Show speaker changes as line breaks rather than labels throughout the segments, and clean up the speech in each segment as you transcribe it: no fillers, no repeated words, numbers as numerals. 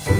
All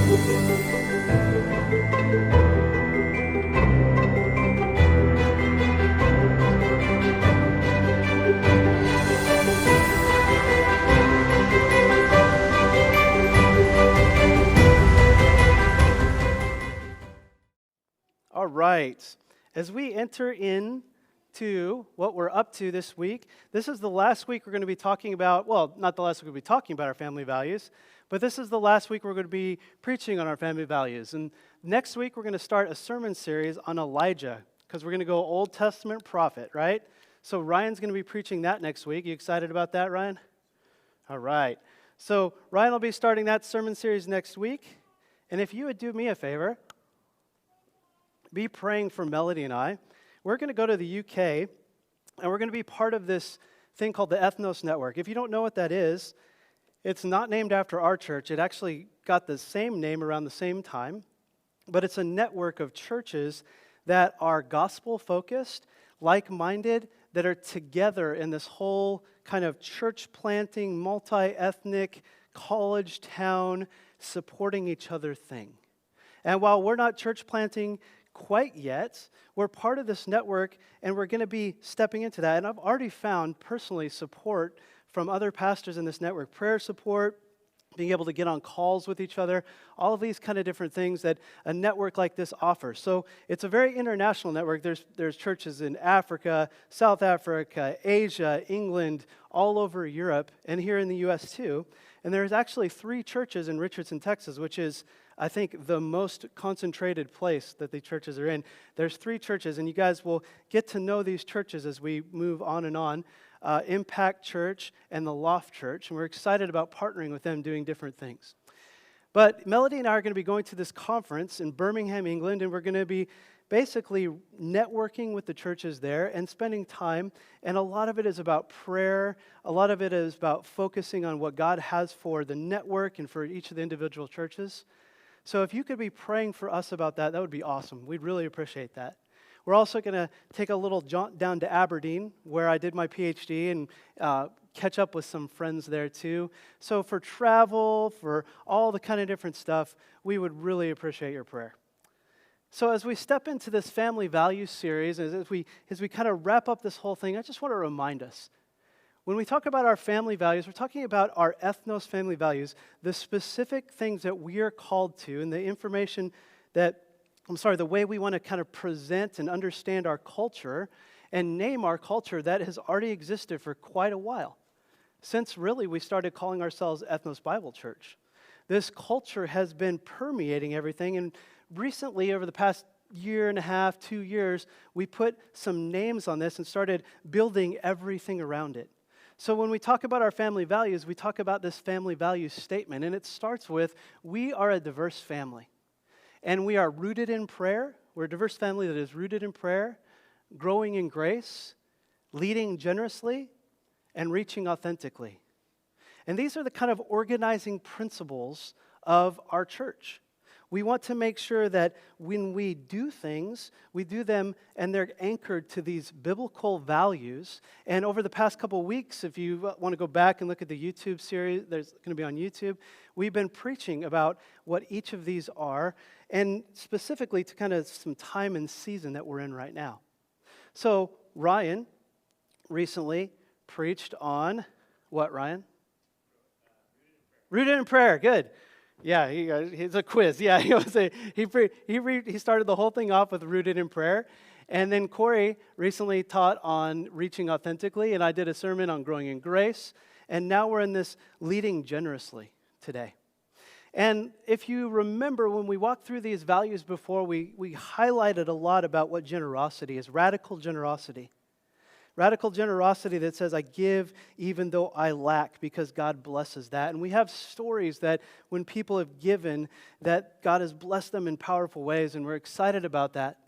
right. As we enter into what we're up to this week, this is the last week we're going to be talking about, well, not the last week we'll be talking about our family values, but this is the last week we're going to be preaching on our family values. And next week we're going to start a sermon series on Elijah, because we're going to go Old Testament prophet, right? So Ryan's going to be preaching that next week. You excited about that, Ryan? All right. So Ryan will be starting that sermon series next week. And if you would do me a favor, be praying for Melody and I. We're going to go to the UK, and we're going to be part of this thing called the Ethnos Network. If you don't know what that is, it's not named after our church. It actually got the same name around the same time, but it's a network of churches that are gospel-focused, like-minded, that are together in this whole kind of church-planting, multi-ethnic, college town, supporting each other thing. And while we're not church-planting quite yet, we're part of this network, and we're going to be stepping into that. And I've already found personally support from other pastors in this network, prayer support, being able to get on calls with each other, all of these kind of different things that a network like this offers. So it's a very international network. There's churches in Africa, South Africa, Asia, England, all over Europe, and here in the U.S. too. And there's actually 3 churches in Richardson, Texas, which is, I think, the most concentrated place that the churches are in. There's 3 churches, and you guys will get to know these churches as we move on and on. Impact Church and the Loft Church, and we're excited about partnering with them doing different things. But Melody and I are going to be going to this conference in Birmingham, England, and we're going to be basically networking with the churches there and spending time, and a lot of it is about prayer, a lot of it is about focusing on what God has for the network and for each of the individual churches. So if you could be praying for us about that, that would be awesome. We'd really appreciate that. We're also going to take a little jaunt down to Aberdeen, where I did my PhD, and catch up with some friends there too. So for travel, for all the kind of different stuff, we would really appreciate your prayer. So as we step into this family values series, as we kind of wrap up this whole thing, I just want to remind us, when we talk about our family values, we're talking about our ethnos family values, the specific things that we are called to, and the information that, the way we want to kind of present and understand our culture and name our culture that has already existed for quite a while. Since really we started calling ourselves Ethnos Bible Church. This culture has been permeating everything, and recently, over the past year and a half, 2 years, we put some names on this and started building everything around it. So when we talk about our family values, we talk about this family values statement, and it starts with, we are a diverse family. And we are rooted in prayer. We're a diverse family that is rooted in prayer, growing in grace, leading generously, and reaching authentically. And these are the kind of organizing principles of our church. We want to make sure that when we do things, we do them and they're anchored to these biblical values. And over the past couple of weeks, if you want to go back and look at the YouTube series, there's going to be on YouTube, we've been preaching about what each of these are, and specifically to kind of some time and season that we're in right now. So Ryan recently preached on what, Ryan? Rooted in prayer. Good. Yeah, it's a quiz. Yeah, he started the whole thing off with rooted in prayer. And then Corey recently taught on reaching authentically, and I did a sermon on growing in grace. And now we're in this leading generously today. And if you remember, when we walked through these values before, we highlighted a lot about what generosity is, radical generosity. Radical generosity that says, I give even though I lack, because God blesses that. And we have stories that when people have given, that God has blessed them in powerful ways, and we're excited about that.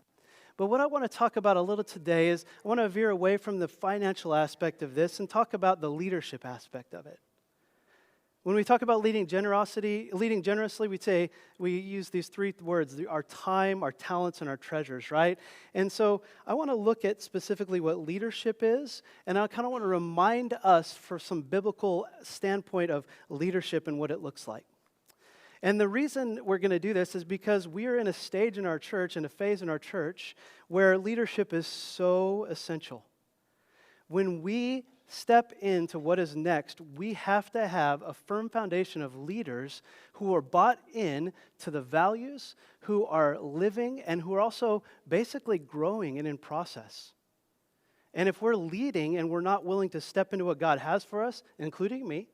But what I want to talk about a little today is I want to veer away from the financial aspect of this and talk about the leadership aspect of it. When we talk about leading generously, we use these 3 words, our time, our talents, and our treasures, right? And so I want to look at specifically what leadership is, and I kind of want to remind us for some biblical standpoint of leadership and what it looks like. And the reason we're going to do this is because we are in a stage in our church, in a phase in our church, where leadership is so essential. When we step into what is next, we have to have a firm foundation of leaders who are bought in to the values, who are living, and who are also basically growing and in process. And if we're leading and we're not willing to step into what God has for us, including me,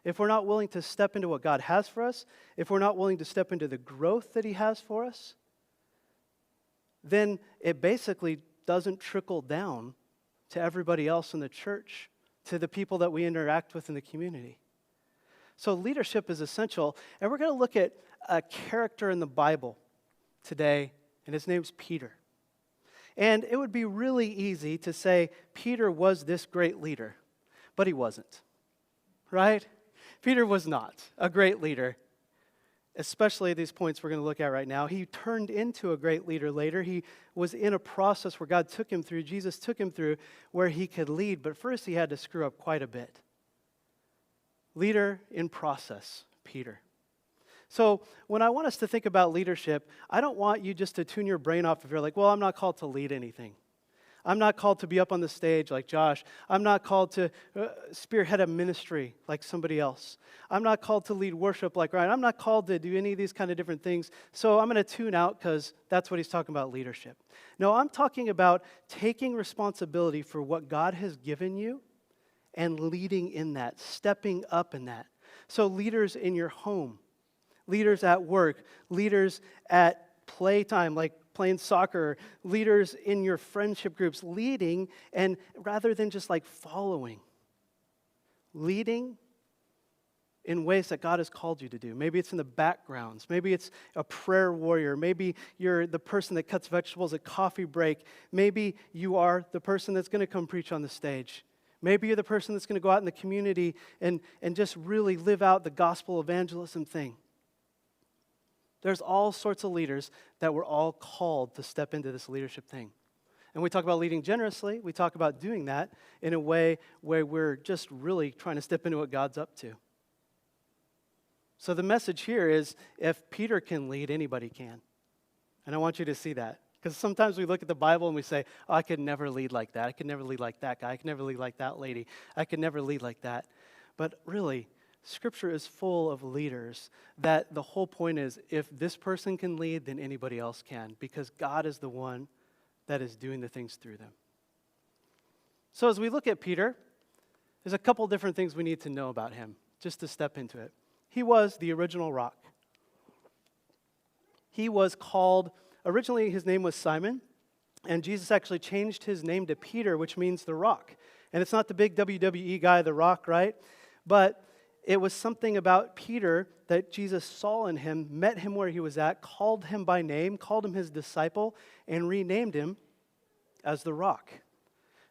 if we're not willing to step into what God has for us, if we're not willing to step into the growth that He has for us, then it basically doesn't trickle down to everybody else in the church, to the people that we interact with in the community. So leadership is essential, and we're going to look at a character in the Bible today, and his name's Peter. And it would be really easy to say Peter was this great leader, but he wasn't, right? Peter was not a great leader, especially these points we're going to look at right now. He turned into a great leader later. He was in a process where God took him through, Jesus took him through, where he could lead, but first he had to screw up quite a bit. Leader in process, Peter. So when I want us to think about leadership, I don't want you just to tune your brain off if you're like, well, I'm not called to lead anything. I'm not called to be up on the stage like Josh. I'm not called to spearhead a ministry like somebody else. I'm not called to lead worship like Ryan. I'm not called to do any of these kind of different things. So I'm going to tune out because that's what he's talking about, leadership. No, I'm talking about taking responsibility for what God has given you and leading in that, stepping up in that. So leaders in your home, leaders at work, leaders at playtime, like playing soccer, leaders in your friendship groups, leading, and rather than just like following, leading in ways that God has called you to do. Maybe it's in the backgrounds. Maybe it's a prayer warrior. Maybe you're the person that cuts vegetables at coffee break. Maybe you are the person that's going to come preach on the stage. Maybe you're the person that's going to go out in the community and just really live out the gospel evangelism thing. There's all sorts of leaders that we're all called to step into this leadership thing. And we talk about leading generously. We talk about doing that in a way where we're just really trying to step into what God's up to. So the message here is, if Peter can lead, anybody can. And I want you to see that. Because sometimes we look at the Bible and we say, oh, I could never lead like that. I could never lead like that guy. I could never lead like that lady. I could never lead like that. But really, Scripture is full of leaders that the whole point is, if this person can lead, then anybody else can, because God is the one that is doing the things through them. So as we look at Peter, there's a couple different things we need to know about him, just to step into it. He was the original rock. He was called, originally his name was Simon, and Jesus actually changed his name to Peter, which means the rock. And it's not the big WWE guy, the rock, right? But it was something about Peter that Jesus saw in him, met him where he was at, called him by name, called him his disciple, and renamed him as the rock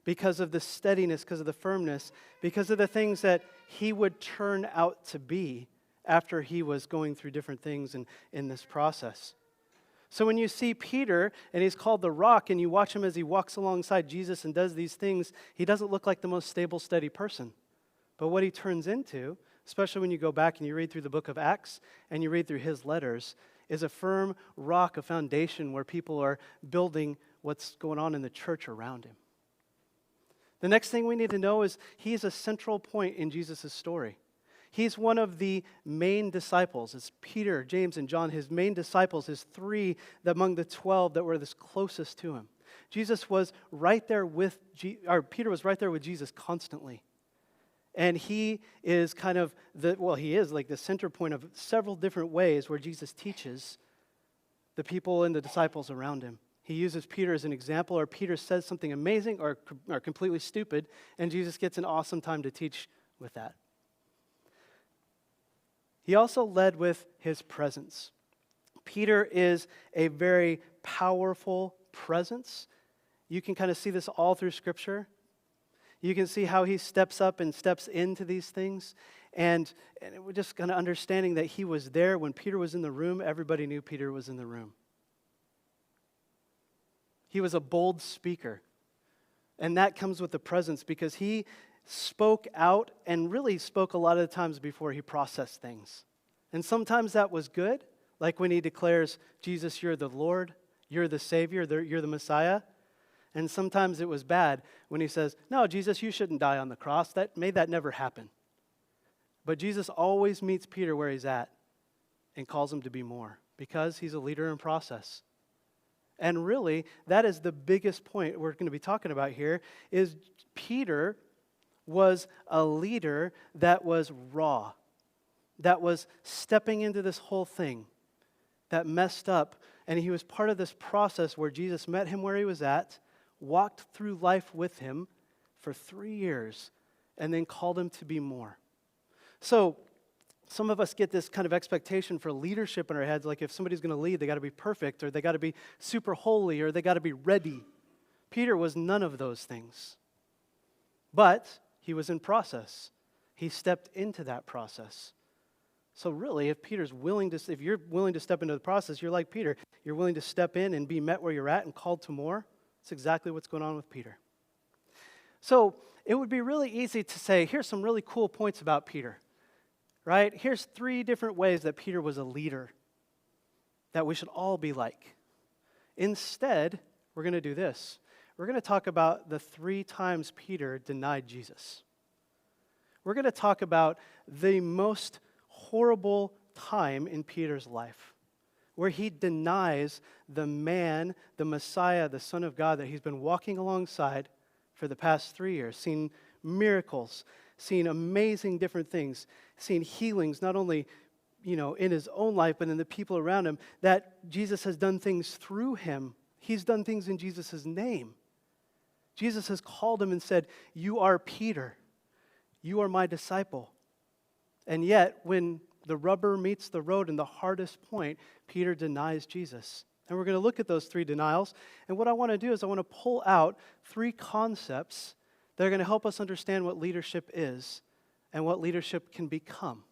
because of the steadiness, because of the firmness, because of the things that he would turn out to be after he was going through different things in this process. So when you see Peter, and he's called the rock, and you watch him as he walks alongside Jesus and does these things, he doesn't look like the most stable, steady person. But what he turns into, especially when you go back and you read through the book of Acts and you read through his letters, is a firm rock, a foundation where people are building what's going on in the church around him. The next thing we need to know is he's a central point in Jesus' story. He's one of the main disciples. It's Peter, James, and John, his main disciples, his three among the 12 that were this closest to him. Jesus was right there with, Peter was right there with Jesus constantly. And he is kind of he is like the center point of several different ways where Jesus teaches the people and the disciples around him. He uses Peter as an example, or Peter says something amazing or completely stupid, and Jesus gets an awesome time to teach with that. He also led with his presence. Peter is a very powerful presence. You can kind of see this all through Scripture. You can see how he steps up and steps into these things. And we're just kind of understanding that he was there when Peter was in the room. Everybody knew Peter was in the room. He was a bold speaker. And that comes with the presence because he spoke out and really spoke a lot of the times before he processed things. And sometimes that was good, like when he declares, Jesus, you're the Lord, you're the Savior, you're the Messiah. And sometimes it was bad when he says, no, Jesus, you shouldn't die on the cross. May that never happen. But Jesus always meets Peter where he's at and calls him to be more because he's a leader in process. And really, that is the biggest point we're going to be talking about here, is Peter was a leader that was raw, that was stepping into this whole thing, that messed up. And he was part of this process where Jesus met him where he was at, walked through life with him for 3 years, and then called him to be more. So some of us get this kind of expectation for leadership in our heads, like if somebody's going to lead, they got to be perfect, or they got to be super holy, or they got to be ready. Peter was none of those things. But he was in process. He stepped into that process. So really, if you're willing to step into the process, you're like Peter. You're willing to step in and be met where you're at and called to more. That's exactly what's going on with Peter. So it would be really easy to say, here's some really cool points about Peter. Right? Here's 3 different ways that Peter was a leader that we should all be like. Instead, we're going to do this. We're going to talk about the 3 times Peter denied Jesus. We're going to talk about the most horrible time in Peter's life, where he denies the man, the Messiah, the Son of God that he's been walking alongside for the past 3 years, seen miracles, seen amazing different things, seen healings, not only, in his own life, but in the people around him, that Jesus has done things through him. He's done things in Jesus' name. Jesus has called him and said, you are Peter. You are my disciple. And yet, when the rubber meets the road and the hardest point, Peter denies Jesus. And we're going to look at those 3 denials. And what I want to do is I want to pull out 3 concepts that are going to help us understand what leadership is and what leadership can become.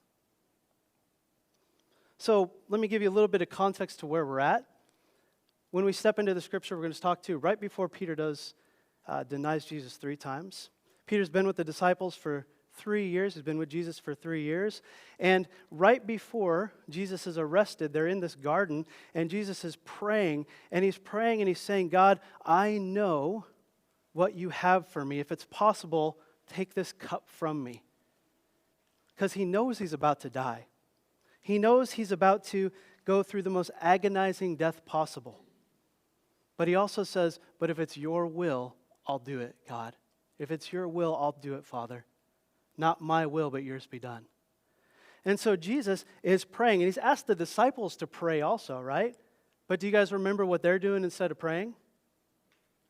So let me give you a little bit of context to where we're at. When we step into the scripture, we're going to talk to right before Peter denies Jesus 3 times. Peter's been with the disciples for 3 years. He's been with Jesus for 3 years. And right before Jesus is arrested, they're in this garden, and Jesus is praying, and he's saying, God, I know what you have for me. If it's possible, take this cup from me. Because he knows he's about to die. He knows he's about to go through the most agonizing death possible. But he also says, but if it's your will, I'll do it, God. If it's your will, I'll do it, Father. Not my will, but yours be done. And so Jesus is praying, and he's asked the disciples to pray also, right? But do you guys remember what they're doing instead of praying?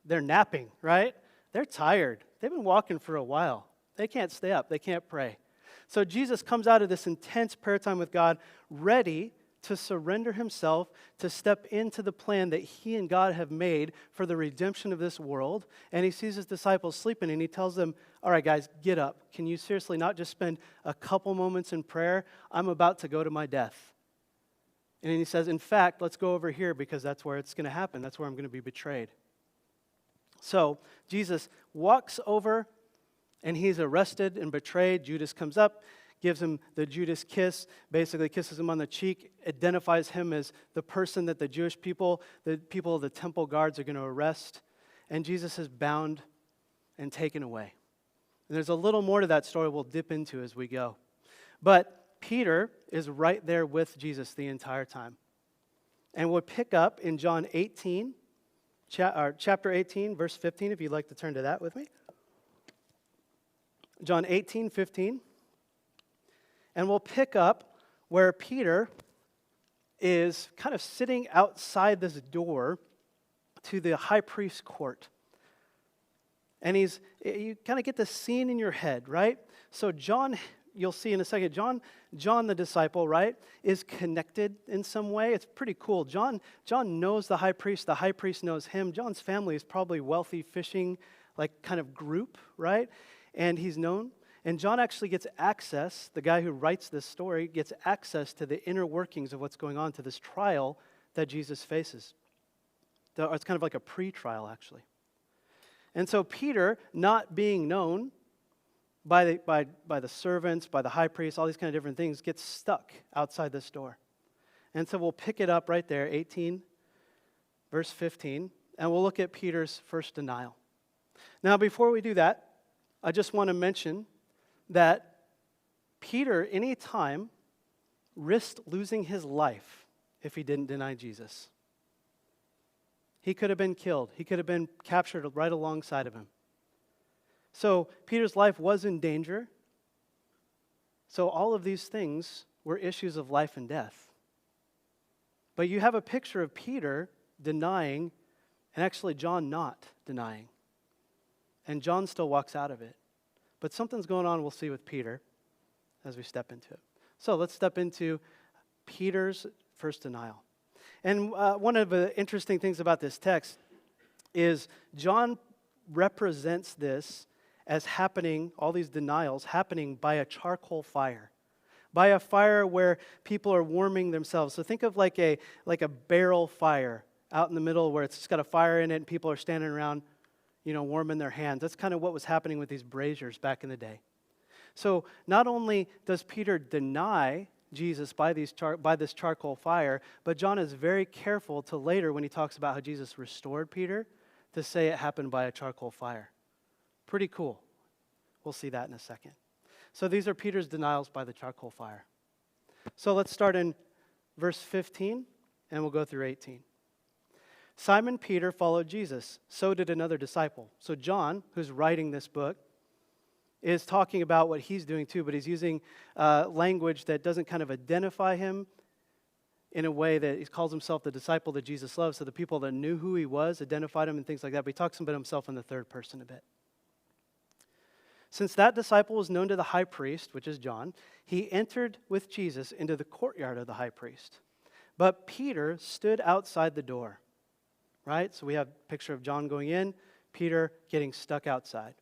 They're napping, right? They're tired. They've been walking for a while. They can't stay up. They can't pray. So Jesus comes out of this intense prayer time with God, ready to surrender himself, to step into the plan that he and God have made for the redemption of this world. And he sees his disciples sleeping, and he tells them, all right, guys, get up. Can you seriously not just spend a couple moments in prayer? I'm about to go to my death. And then he says, in fact, let's go over here because that's where it's going to happen. That's where I'm going to be betrayed. So Jesus walks over, and he's arrested and betrayed. Judas comes up, gives him the Judas kiss, basically kisses him on the cheek, identifies him as the person that the Jewish people, the people of the temple guards are going to arrest. And Jesus is bound and taken away. And there's a little more to that story we'll dip into as we go. But Peter is right there with Jesus the entire time. And we'll pick up in John 18, chapter 18, verse 15, if you'd like to turn to that with me. John 18, 15. And we'll pick up where Peter is kind of sitting outside this door to the high priest's court. And you kind of get the scene in your head, right? So John, you'll see in a second, John the disciple, right, is connected in some way. It's pretty cool. John knows the high priest knows him. John's family is probably wealthy fishing, like kind of group, right? And he's known. And John actually gets access, the guy who writes this story, gets access to the inner workings of what's going on, to this trial that Jesus faces. It's kind of like a pre-trial, actually. And so Peter, not being known, by the servants, by the high priest, all these kind of different things, gets stuck outside this door. And so we'll pick it up right there, 18, verse 15, and we'll look at Peter's first denial. Now, before we do that, I just want to mention that Peter, anytime, risked losing his life if he didn't deny Jesus. He could have been killed. He could have been captured right alongside of him. So Peter's life was in danger. So all of these things were issues of life and death. But you have a picture of Peter denying, and actually John not denying. And John still walks out of it. But something's going on, we'll see, with Peter as we step into it. So let's step into Peter's first denial. And one of the interesting things about this text is John represents this as happening, all these denials happening by a charcoal fire. By a fire where people are warming themselves. So think of like a barrel fire out in the middle where it's just got a fire in it and people are standing around, warming their hands. That's kind of what was happening with these braziers back in the day. So not only does Peter deny Jesus by this charcoal fire, but John is very careful to later, when he talks about how Jesus restored Peter, to say it happened by a charcoal fire. Pretty cool. We'll see that in a second. So these are Peter's denials by the charcoal fire. So let's start in verse 15, and we'll go through 18. Simon Peter followed Jesus. So did another disciple. So John, who's writing this book, is talking about what he's doing too, but he's using language that doesn't kind of identify him in a way that he calls himself the disciple that Jesus loves. So the people that knew who he was identified him and things like that, but he talks about himself in the third person a bit. Since that disciple was known to the high priest, which is John, he entered with Jesus into the courtyard of the high priest. But Peter stood outside the door, right? So we have a picture of John going in, Peter getting stuck outside.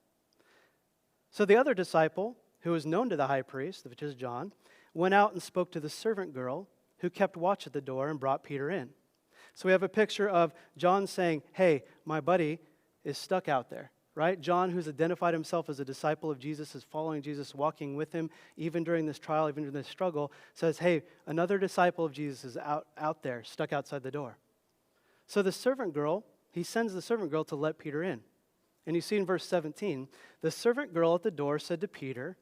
So the other disciple, who was known to the high priest, which is John, went out and spoke to the servant girl who kept watch at the door and brought Peter in. So we have a picture of John saying, hey, my buddy is stuck out there. Right? John, who's identified himself as a disciple of Jesus, is following Jesus, walking with him, even during this trial, even during this struggle, says, hey, another disciple of Jesus is out there, stuck outside the door. So the servant girl, he sends the servant girl to let Peter in. And you see in verse 17, the servant girl at the door said to Peter,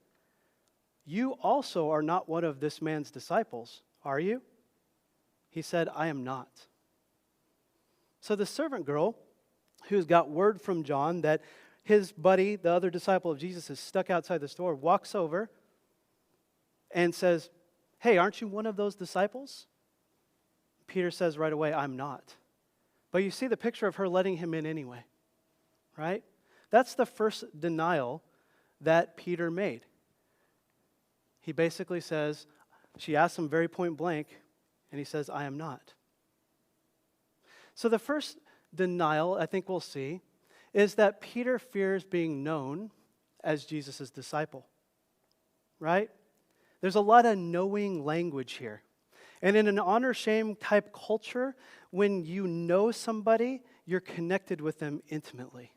you also are not one of this man's disciples, are you? He said, I am not. So the servant girl, who's got word from John that his buddy, the other disciple of Jesus, is stuck outside the door, walks over and says, hey, aren't you one of those disciples? Peter says right away, I'm not. But you see the picture of her letting him in anyway, right? That's the first denial that Peter made. He basically says, she asks him very point blank, and he says, I am not. So the first denial, I think we'll see, is that Peter fears being known as Jesus' disciple, right? There's a lot of knowing language here. And in an honor-shame type culture, when you know somebody, you're connected with them intimately,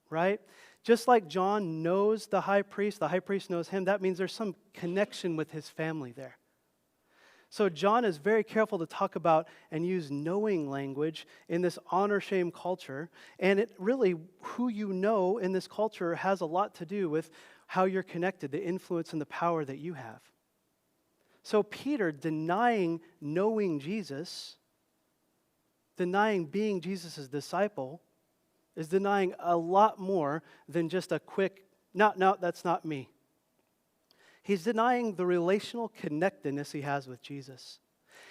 right? Just like John knows the high priest knows him, that means there's some connection with his family there. So John is very careful to talk about and use knowing language in this honor-shame culture. And it really, who you know in this culture has a lot to do with how you're connected, the influence and the power that you have. So Peter, denying knowing Jesus, denying being Jesus' disciple, is denying a lot more than just a quick, no, that's not me. He's denying the relational connectedness he has with Jesus.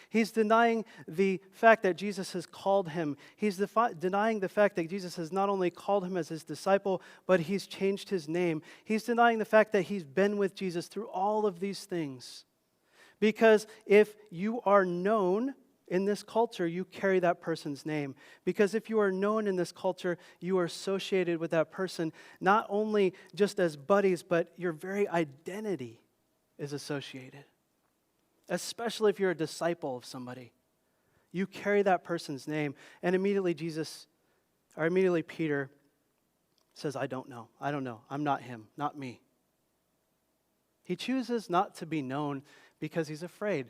He's denying the fact that Jesus has called him. He's denying the fact that Jesus has not only called him as his disciple, but he's changed his name. He's denying the fact that he's been with Jesus through all of these things. Because if you are known in this culture, you carry that person's name. Because if you are known in this culture, you are associated with that person, not only just as buddies, but your very identity is associated. Especially if you're a disciple of somebody. You carry that person's name. And immediately Peter says, I don't know. I'm not him, not me. He chooses not to be known because he's afraid.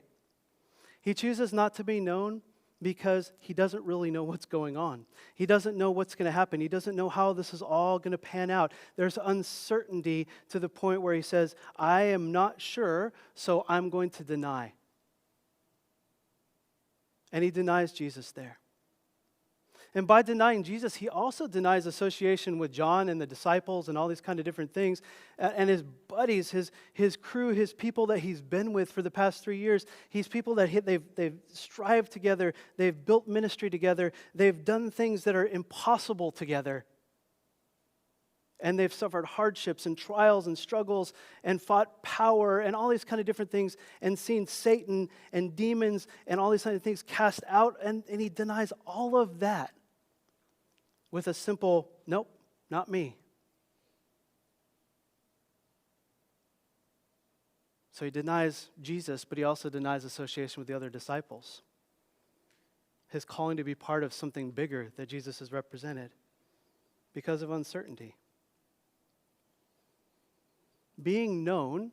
He chooses not to be known because he doesn't really know what's going on. He doesn't know what's going to happen. He doesn't know how this is all going to pan out. There's uncertainty to the point where he says, I am not sure, so I'm going to deny. And he denies Jesus there. And by denying Jesus, he also denies association with John and the disciples and all these kind of different things. And his buddies, his crew, his people that he's been with for the past 3 years. He's people that they've strived together. They've built ministry together. They've done things that are impossible together. And they've suffered hardships and trials and struggles and fought power and all these kind of different things and seen Satan and demons and all these kind of things cast out. And he denies all of that with a simple, nope, not me. So he denies Jesus, but he also denies association with the other disciples. His calling to be part of something bigger that Jesus has represented because of uncertainty. Being known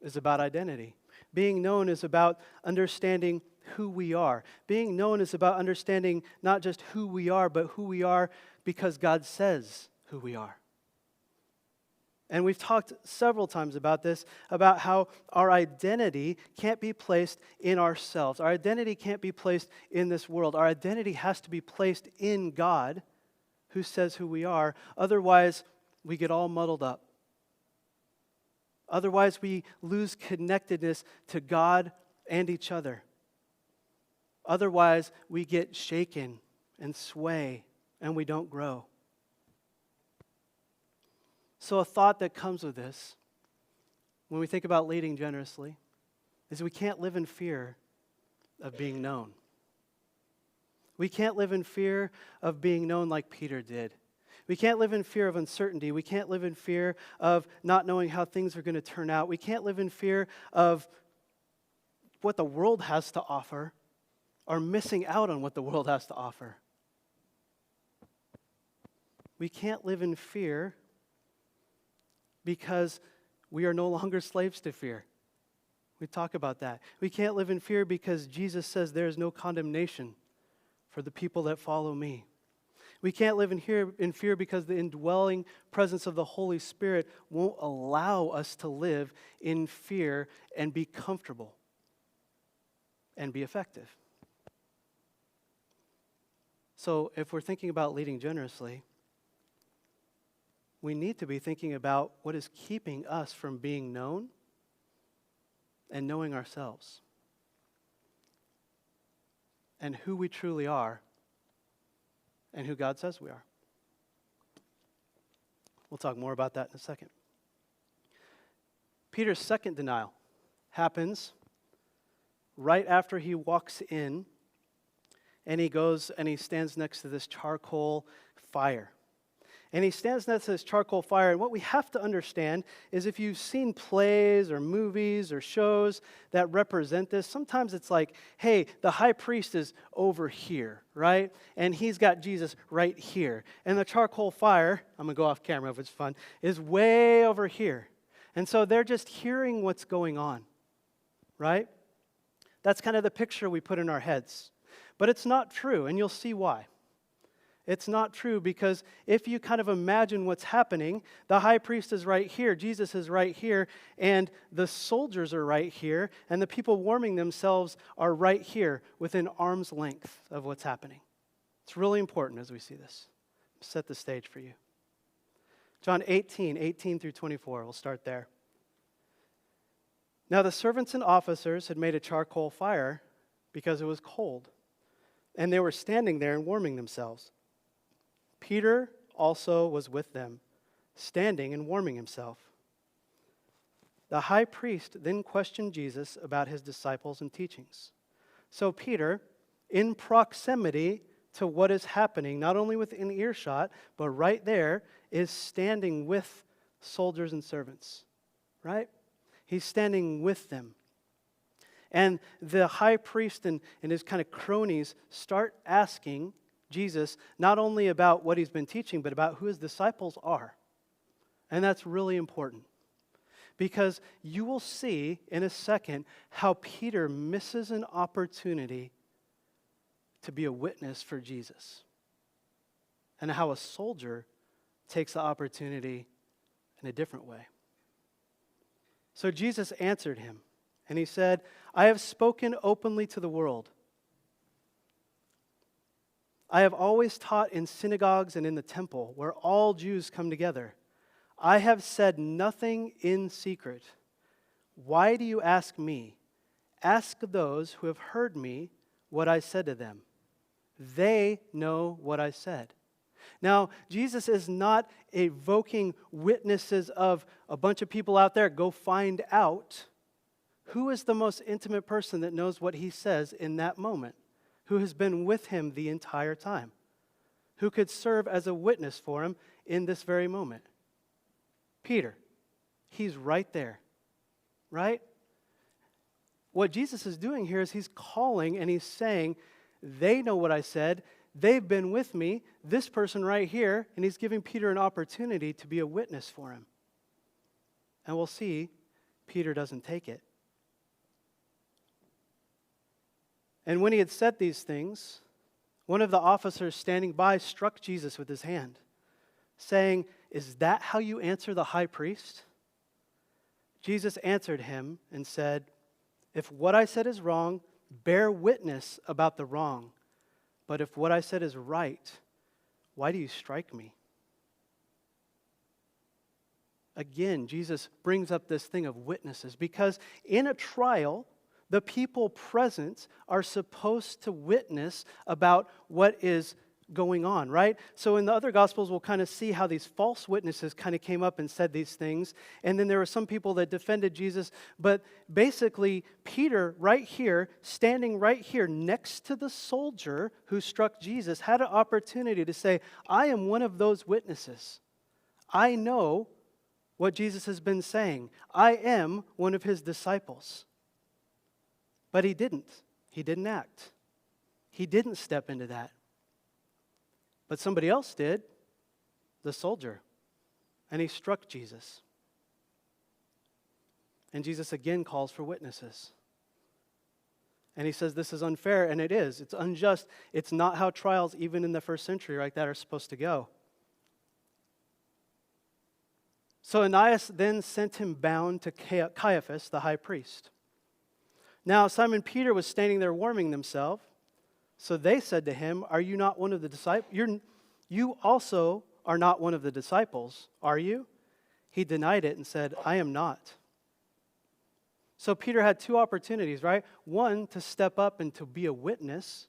is about identity. Being known is about understanding who we are. Being known is about understanding not just who we are, but who we are because God says who we are. And we've talked several times about this, about how our identity can't be placed in ourselves. Our identity can't be placed in this world. Our identity has to be placed in God, who says who we are. Otherwise, we get all muddled up. Otherwise, we lose connectedness to God and each other. Otherwise, we get shaken and sway, and we don't grow. So a thought that comes with this, when we think about leading generously, is we can't live in fear of being known. We can't live in fear of being known like Peter did. We can't live in fear of uncertainty. We can't live in fear of not knowing how things are going to turn out. We can't live in fear of what the world has to offer or missing out on what the world has to offer. We can't live in fear because we are no longer slaves to fear. We talk about that. We can't live in fear because Jesus says there is no condemnation for the people that follow me. We can't live in fear because the indwelling presence of the Holy Spirit won't allow us to live in fear and be comfortable and be effective. So if we're thinking about leading generously, we need to be thinking about what is keeping us from being known and knowing ourselves and who we truly are and who God says we are. We'll talk more about that in a second. Peter's second denial happens right after he walks in and he goes and he stands next to this charcoal fire. And he stands next to this charcoal fire, and what we have to understand is if you've seen plays or movies or shows that represent this, sometimes it's like, hey, the high priest is over here, right? And he's got Jesus right here. And the charcoal fire, I'm going to go off camera if it's fun, is way over here. And so they're just hearing what's going on, right? That's kind of the picture we put in our heads. But it's not true, and you'll see why. It's not true because if you kind of imagine what's happening, the high priest is right here, Jesus is right here, and the soldiers are right here, and the people warming themselves are right here within arm's length of what's happening. It's really important as we see this. Set the stage for you. John 18 through 24, we'll start there. Now the servants and officers had made a charcoal fire because it was cold, and they were standing there and warming themselves. Peter also was with them, standing and warming himself. The high priest then questioned Jesus about his disciples and teachings. So Peter, in proximity to what is happening, not only within earshot, but right there, is standing with soldiers and servants, right? He's standing with them. And the high priest and his kind of cronies start asking Jesus not only about what he's been teaching, but about who his disciples are. And that's really important. because you will see in a second how Peter misses an opportunity to be a witness for Jesus, and how a soldier takes the opportunity in a different way. So Jesus answered him, and he said, I have spoken openly to the world. I have always taught in synagogues and in the temple, where all Jews come together. I have said nothing in secret. Why do you ask me? Ask those who have heard me what I said to them. They know what I said. Now, Jesus is not evoking witnesses of a bunch of people out there. Go find out who is the most intimate person that knows what he says in that moment, who has been with him the entire time, who could serve as a witness for him in this very moment. Peter, he's right there, right? What Jesus is doing here is he's calling and he's saying, they know what I said, they've been with me, this person right here, and he's giving Peter an opportunity to be a witness for him. And we'll see, Peter doesn't take it. And when he had said these things, one of the officers standing by struck Jesus with his hand, saying, Is that how you answer the high priest? Jesus answered him and said, If what I said is wrong, bear witness about the wrong. But if what I said is right, why do you strike me? Again, Jesus brings up this thing of witnesses, because in a trial, the people present are supposed to witness about what is going on, right? So in the other Gospels, we'll kind of see how these false witnesses kind of came up and said these things. And then there were some people that defended Jesus. But basically, Peter, right here, standing right here next to the soldier who struck Jesus, had an opportunity to say, I am one of those witnesses. I know what Jesus has been saying. I am one of his disciples. But he didn't. He didn't act. He didn't step into that. But somebody else did, the soldier. And he struck Jesus. And Jesus again calls for witnesses. And he says this is unfair, and it is. It's unjust. It's not how trials, even in the first century like that, are supposed to go. So Ananias then sent him bound to Caiaphas, the high priest. Now Simon Peter was standing there warming himself. So they said to him, Are you not one of the disciples? You also are not one of the disciples, are you? He denied it and said, I am not. So Peter had two opportunities, right? One, to step up and to be a witness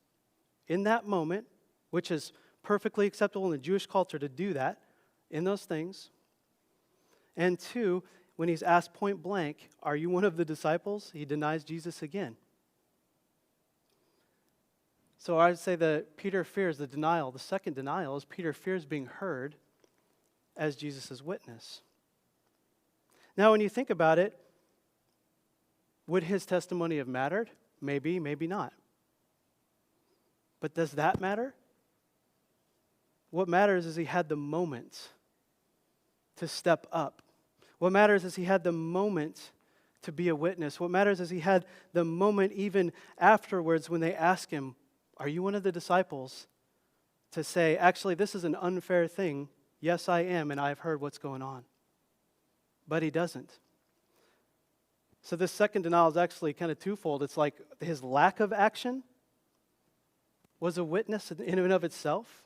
in that moment, which is perfectly acceptable in the Jewish culture to do that in those things. And two, when he's asked point blank, are you one of the disciples? He denies Jesus again. So I would say that Peter fears the denial. The second denial is Peter fears being heard as Jesus' witness. Now, when you think about it, would his testimony have mattered? Maybe, maybe not. But does that matter? What matters is he had the moment to step up. What matters is he had the moment to be a witness. What matters is he had the moment even afterwards when they ask him, are you one of the disciples? To say, actually, this is an unfair thing. Yes, I am, and I've heard what's going on. But he doesn't. So this second denial is actually kind of twofold. It's like his lack of action was a witness in and of itself.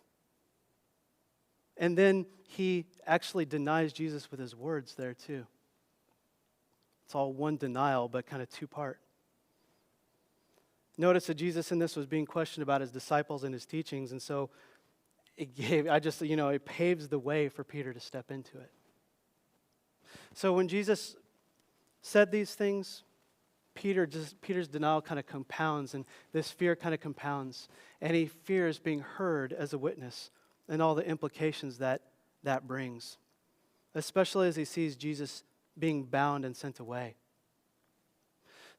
And then he actually denies Jesus with his words there too. It's all one denial, but kind of two-part. Notice that Jesus in this was being questioned about his disciples and his teachings, and so it paves the way for Peter to step into it. So when Jesus said these things, Peter's denial kind of compounds, and this fear kind of compounds, and he fears being heard as a witness and all the implications that brings, especially as he sees Jesus being bound and sent away.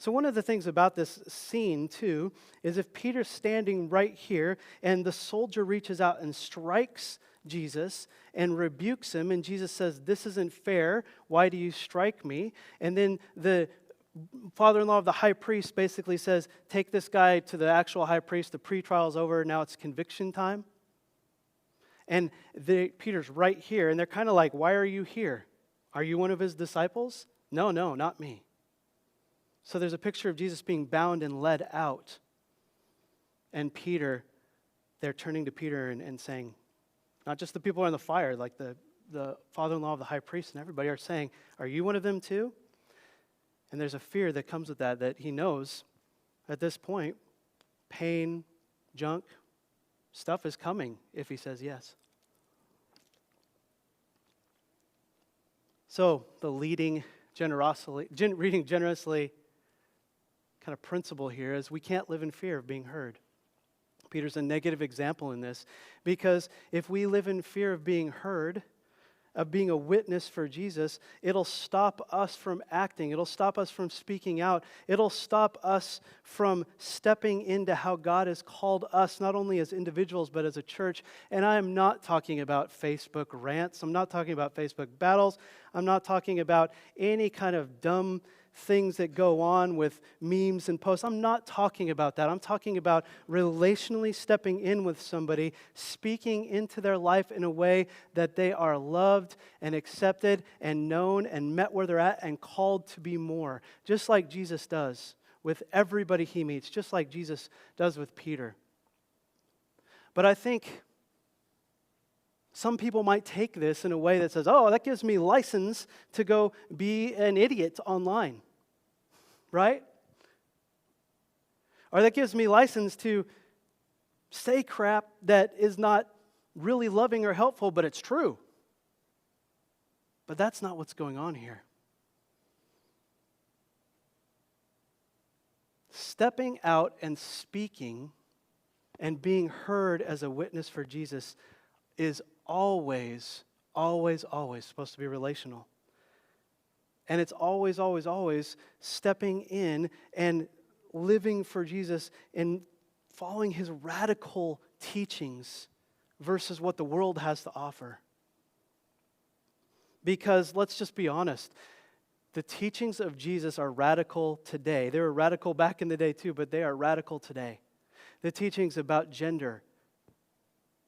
So one of the things about this scene, too, is if Peter's standing right here and the soldier reaches out and strikes Jesus and rebukes him, and Jesus says, "This isn't fair. Why do you strike me?" And then the father-in-law of the high priest basically says, "Take this guy to the actual high priest. The pre-trial's over. Now it's conviction time." And Peter's right here, and they're kind of like, "Why are you here? Are you one of his disciples?" No, not me. So there's a picture of Jesus being bound and led out. And Peter, they're turning to Peter and saying, not just the people in the fire, like the father-in-law of the high priest and everybody are saying, "Are you one of them too?" And there's a fear that comes with that he knows at this point, pain, junk, stuff is coming if he says yes. So the reading generously kind of principle here is we can't live in fear of being heard. Peter's a negative example in this, because if we live in fear of being heard, of being a witness for Jesus, it'll stop us from acting. It'll stop us from speaking out. It'll stop us from stepping into how God has called us, not only as individuals, but as a church. And I am not talking about Facebook rants. I'm not talking about Facebook battles. I'm not talking about any kind of dumb things that go on with memes and posts. I'm not talking about that. I'm talking about relationally stepping in with somebody, speaking into their life in a way that they are loved and accepted and known and met where they're at and called to be more, just like Jesus does with everybody he meets, just like Jesus does with Peter. But I think some people might take this in a way that says, "Oh, that gives me license to go be an idiot online." Right? Or that gives me license to say crap that is not really loving or helpful, but it's true. But that's not what's going on here. Stepping out and speaking and being heard as a witness for Jesus is always supposed to be relational. And it's always stepping in and living for Jesus and following his radical teachings versus what the world has to offer. Because let's just be honest, the teachings of Jesus are radical today. They were radical back in the day too, but they are radical today. The teachings about gender,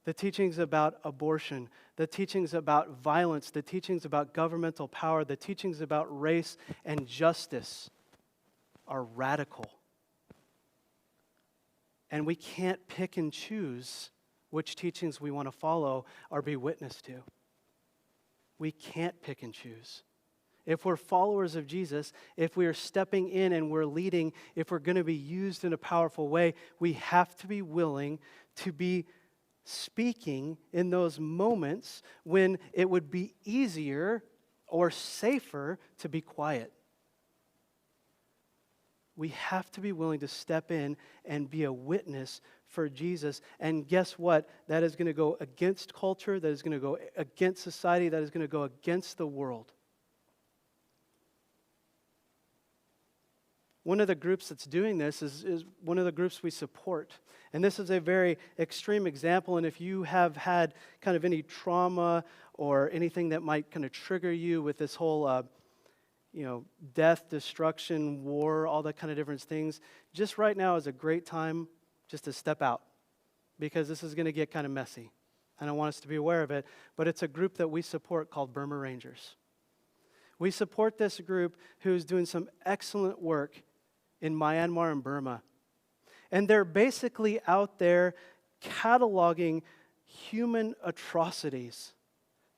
the teachings about abortion, the teachings about violence, the teachings about governmental power, the teachings about race and justice are radical. And we can't pick and choose which teachings we want to follow or be witness to. We can't pick and choose. If we're followers of Jesus, if we are stepping in and we're leading, if we're going to be used in a powerful way, we have to be willing to be speaking in those moments when it would be easier or safer to be quiet. We have to be willing to step in and be a witness for Jesus. And guess what? That is going to go against culture, that is going to go against society, that is going to go against the world. One of the groups that's doing this is one of the groups we support. And this is a very extreme example, and if you have had kind of any trauma or anything that might kind of trigger you with this whole death, destruction, war, all that kind of different things, just right now is a great time just to step out, because this is going to get kind of messy. And I want us to be aware of it, but it's a group that we support called Burma Rangers. We support this group who's doing some excellent work in Myanmar and Burma. And they're basically out there cataloging human atrocities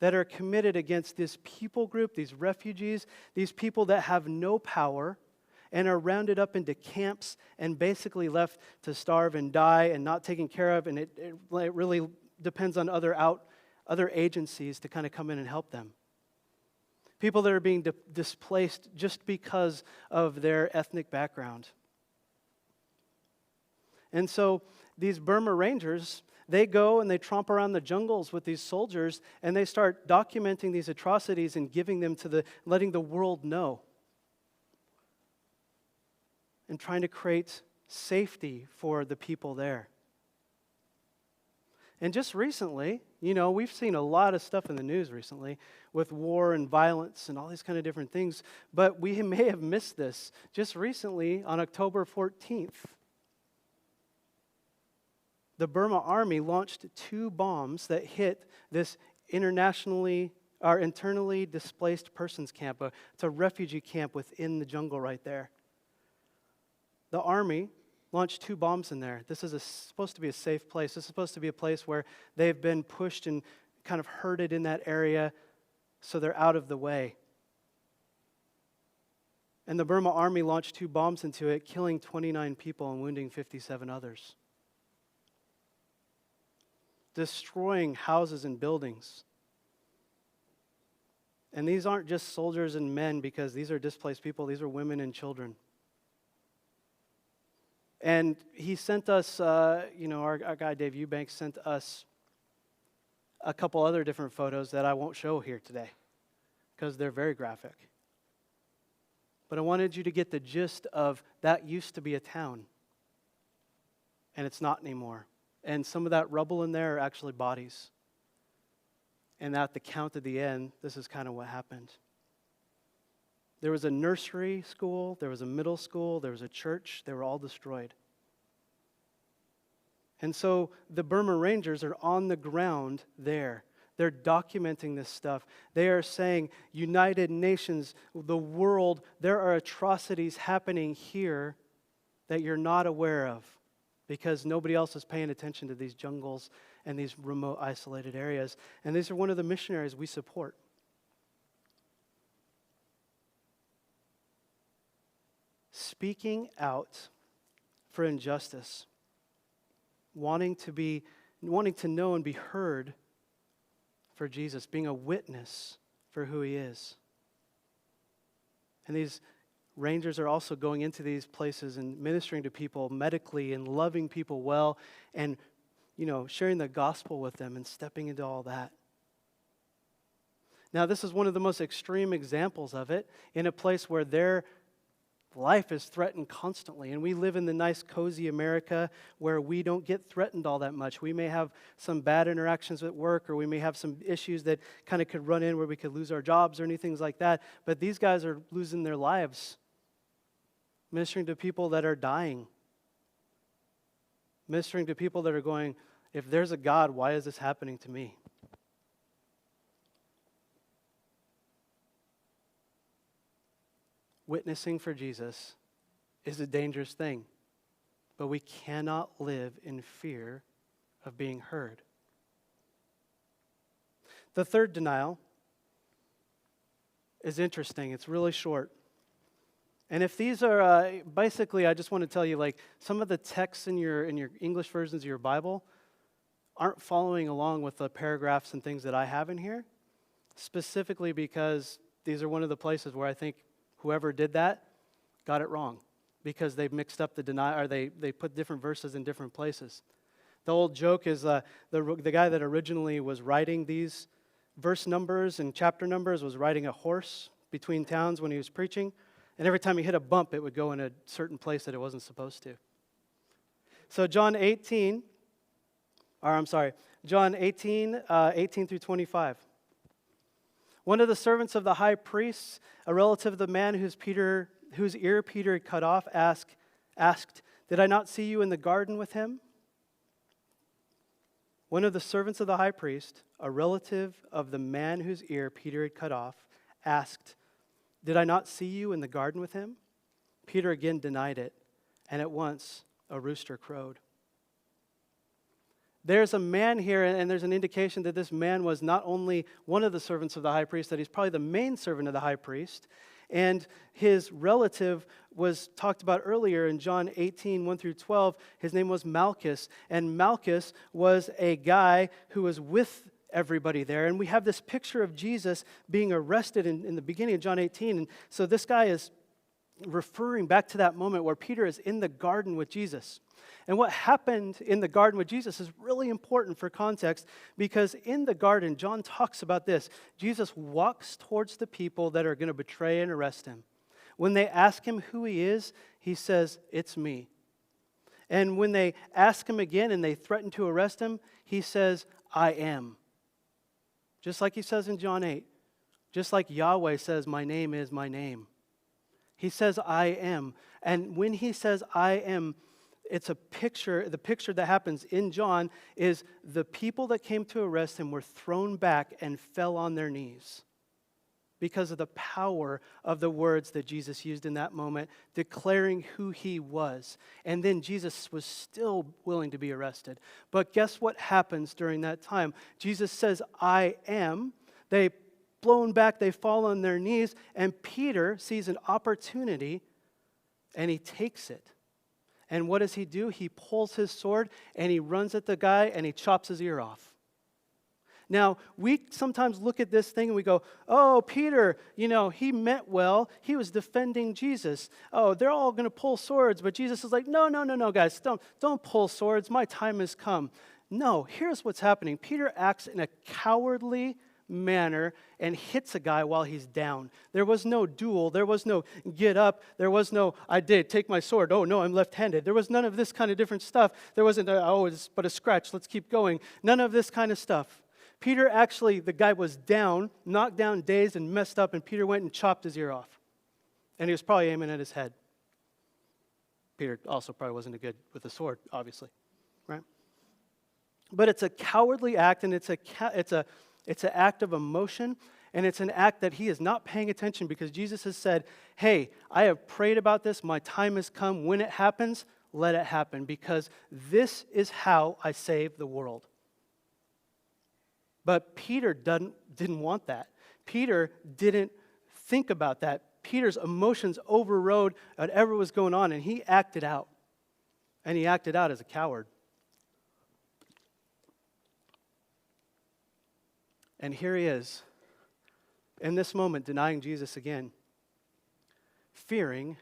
that are committed against this people group, these refugees, these people that have no power and are rounded up into camps and basically left to starve and die and not taken care of. And it really depends on other agencies to kind of come in and help them. People that are being displaced just because of their ethnic background. And so these Burma Rangers, they go and they tromp around the jungles with these soldiers, and they start documenting these atrocities and giving them letting the world know. And trying to create safety for the people there. And just recently, we've seen a lot of stuff in the news recently with war and violence and all these kind of different things, but we may have missed this. Just recently, on October 14th, the Burma Army launched 2 bombs that hit this internally displaced persons camp. It's a refugee camp within the jungle right there. The Army launched 2 bombs in there. This is supposed to be a safe place. This is supposed to be a place where they've been pushed and kind of herded in that area, so they're out of the way. And the Burma Army launched 2 bombs into it, killing 29 people and wounding 57 others. Destroying houses and buildings. And these aren't just soldiers and men, because these are displaced people. These are women and children. And he sent us, our guy Dave Eubanks sent us a couple other different photos that I won't show here today because they're very graphic. But I wanted you to get the gist of that used to be a town, and it's not anymore. And some of that rubble in there are actually bodies. And at the count at the end, this is kind of what happened. There was a nursery school, there was a middle school, there was a church. They were all destroyed. And so the Burma Rangers are on the ground there. They're documenting this stuff. They are saying, United Nations, the world, there are atrocities happening here that you're not aware of because nobody else is paying attention to these jungles and these remote, isolated areas. And these are one of the missionaries we support. Speaking out for injustice, wanting to know and be heard for Jesus, being a witness for who he is. And these rangers are also going into these places and ministering to people medically and loving people well and, sharing the gospel with them and stepping into all that. Now, this is one of the most extreme examples of it in a place where their life is threatened constantly, and we live in the nice, cozy America where we don't get threatened all that much. We may have some bad interactions at work, or we may have some issues that kind of could run in where we could lose our jobs or anything like that, but these guys are losing their lives, ministering to people that are dying, ministering to people that are going, if there's a God, why is this happening to me? Witnessing for Jesus is a dangerous thing, but we cannot live in fear of being heard. The third denial is interesting. It's really short. And if these are, basically, I just want to tell you, some of the texts in your English versions of your Bible aren't following along with the paragraphs and things that I have in here, specifically because these are one of the places where I think whoever did that got it wrong because they've mixed up the denial, or they put different verses in different places. The old joke is the guy that originally was writing these verse numbers and chapter numbers was riding a horse between towns when he was preaching, and every time he hit a bump, it would go in a certain place that it wasn't supposed to. So John 18, 18 through 25. One of the servants of the high priest, a relative of the man whose ear Peter had cut off, asked, "Did I not see you in the garden with him?" One of the servants of the high priest, a relative of the man whose ear Peter had cut off, asked, "Did I not see you in the garden with him?" Peter again denied it, and at once a rooster crowed. There's a man here, and there's an indication that this man was not only one of the servants of the high priest, that he's probably the main servant of the high priest. And his relative was talked about earlier in John 18, 1 through 12. His name was Malchus. And Malchus was a guy who was with everybody there. And we have this picture of Jesus being arrested in the beginning of John 18. And so this guy is referring back to that moment where Peter is in the garden with Jesus. And what happened in the garden with Jesus is really important for context, because in the garden, John talks about this. Jesus walks towards the people that are going to betray and arrest him. When they ask him who he is, he says, "It's me." And when they ask him again and they threaten to arrest him, he says, I am. Just like he says in John 8. Just like Yahweh says, my name is my name. He says, I am. And when he says, I am, it's a picture. The picture that happens in John is the people that came to arrest him were thrown back and fell on their knees because of the power of the words that Jesus used in that moment, declaring who he was. And then Jesus was still willing to be arrested. But guess what happens during that time? Jesus says, I am. They blown back, they fall on their knees, and Peter sees an opportunity, and he takes it. And what does he do? He pulls his sword, and he runs at the guy, and he chops his ear off. Now, we sometimes look at this thing, and we go, oh, Peter, he meant well. He was defending Jesus. Oh, they're all going to pull swords, but Jesus is like, no, guys, don't pull swords. My time has come. No, here's what's happening. Peter acts in a cowardly manner and hits a guy while he's down. There was no duel. There was no get up. There was no, I did, take my sword. Oh, no, I'm left-handed. There was none of this kind of different stuff. There wasn't, it's but a scratch. Let's keep going. None of this kind of stuff. Peter actually, the guy was down, knocked down, dazed, and messed up, and Peter went and chopped his ear off. And he was probably aiming at his head. Peter also probably wasn't good with a sword, obviously, right? But it's a cowardly act, and it's an act of emotion, and it's an act that he is not paying attention because Jesus has said, hey, I have prayed about this. My time has come. When it happens, let it happen because this is how I save the world. But Peter didn't want that. Peter didn't think about that. Peter's emotions overrode whatever was going on, and he acted out. And he acted out as a coward. And here he is, in this moment, denying Jesus again, fearing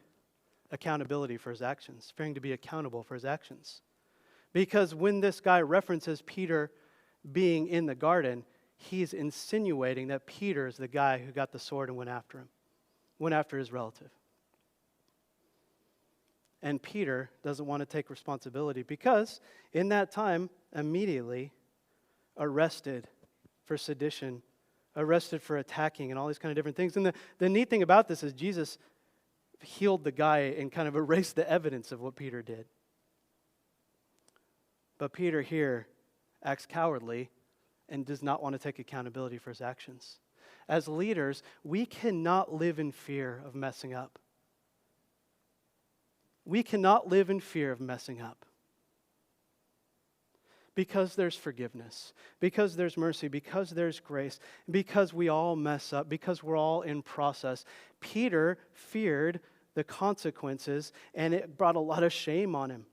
accountability for his actions, fearing to be accountable for his actions. Because when this guy references Peter being in the garden, he's insinuating that Peter is the guy who got the sword and went after him, went after his relative. And Peter doesn't want to take responsibility because in that time, immediately arrested for sedition, arrested for attacking and all these kind of different things. And the neat thing about this is Jesus healed the guy and kind of erased the evidence of what Peter did. But Peter here acts cowardly and does not want to take accountability for his actions. As leaders, we cannot live in fear of messing up. We cannot live in fear of messing up. Because there's forgiveness, because there's mercy, because there's grace, because we all mess up, because we're all in process. Peter feared the consequences, and it brought a lot of shame on him.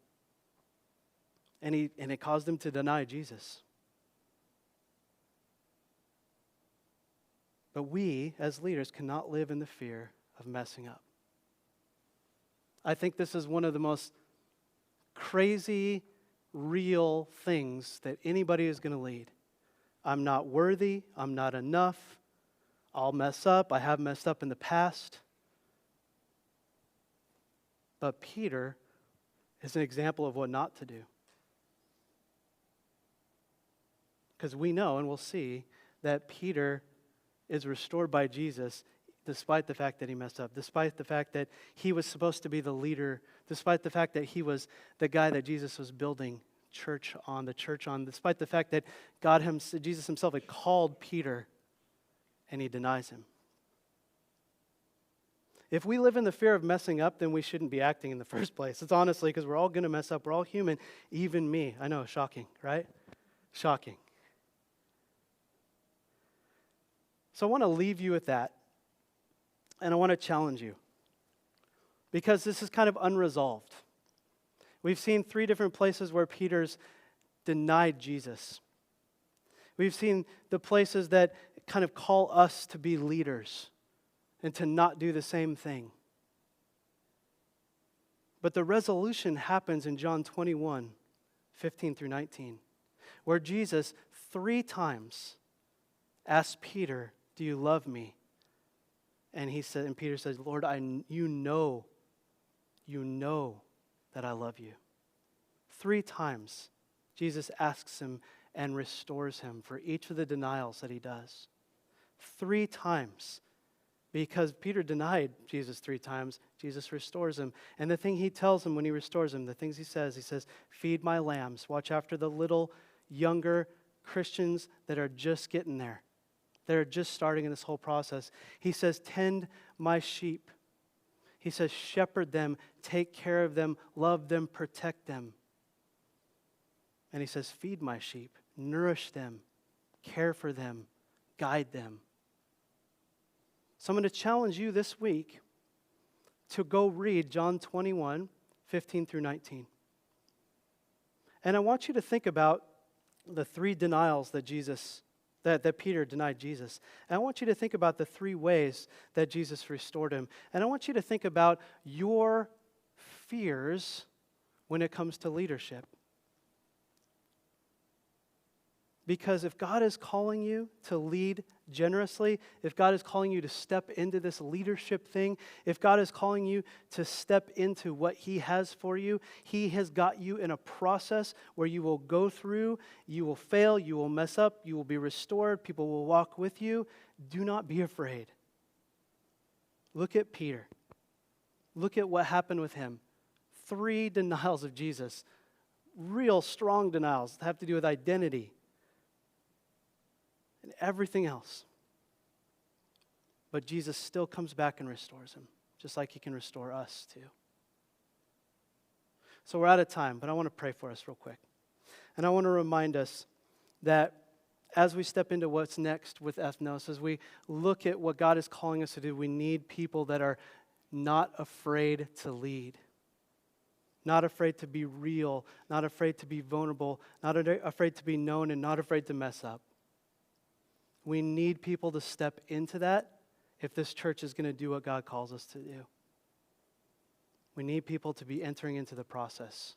And it caused him to deny Jesus. But we, as leaders, cannot live in the fear of messing up. I think this is one of the most crazy, real things that anybody is going to lead. I'm not worthy. I'm not enough. I'll mess up. I have messed up in the past. But Peter is an example of what not to do. Because we know and we'll see that Peter is restored by Jesus despite the fact that he messed up, despite the fact that he was supposed to be the leader, despite the fact that he was the guy that Jesus was building the church on, despite the fact that Jesus himself had called Peter and he denies him. If we live in the fear of messing up, then we shouldn't be acting in the first place. It's honestly because we're all going to mess up. We're all human, even me. I know, shocking, right? Shocking. So I want to leave you with that. And I want to challenge you. Because this is kind of unresolved. We've seen 3 different places where Peter's denied Jesus. We've seen the places that kind of call us to be leaders and to not do the same thing. But the resolution happens in John 21, 15 through 19, where Jesus 3 times asked Peter, "Do you love me?" And Peter says, "Lord, you know that I love you." 3 times, Jesus asks him and restores him for each of the denials that he does. 3 times. Because Peter denied Jesus 3 times, Jesus restores him. And the thing he tells him when he restores him, the things he says, feed my lambs. Watch after the little, younger Christians that are just getting there. They're just starting in this whole process. He says, tend my sheep. He says, shepherd them, take care of them, love them, protect them. And he says, feed my sheep, nourish them, care for them, guide them. So I'm going to challenge you this week to go read John 21, 15 through 19. And I want you to think about the 3 denials that Peter denied Jesus. And I want you to think about the 3 ways that Jesus restored him. And I want you to think about your fears when it comes to leadership. Because if God is calling you to lead generously, if God is calling you to step into this leadership thing, if God is calling you to step into what He has for you, He has got you in a process where you will go through, you will fail, you will mess up, you will be restored, people will walk with you. Do not be afraid. Look at Peter. Look at what happened with him. 3 denials of Jesus. Real strong denials that have to do with identity and everything else. But Jesus still comes back and restores him, just like He can restore us too. So we're out of time, but I want to pray for us real quick. And I want to remind us that as we step into what's next with Ethnos, as we look at what God is calling us to do, we need people that are not afraid to lead. Not afraid to be real, not afraid to be vulnerable, not afraid to be known, and not afraid to mess up. We need people to step into that if this church is going to do what God calls us to do. We need people to be entering into the process.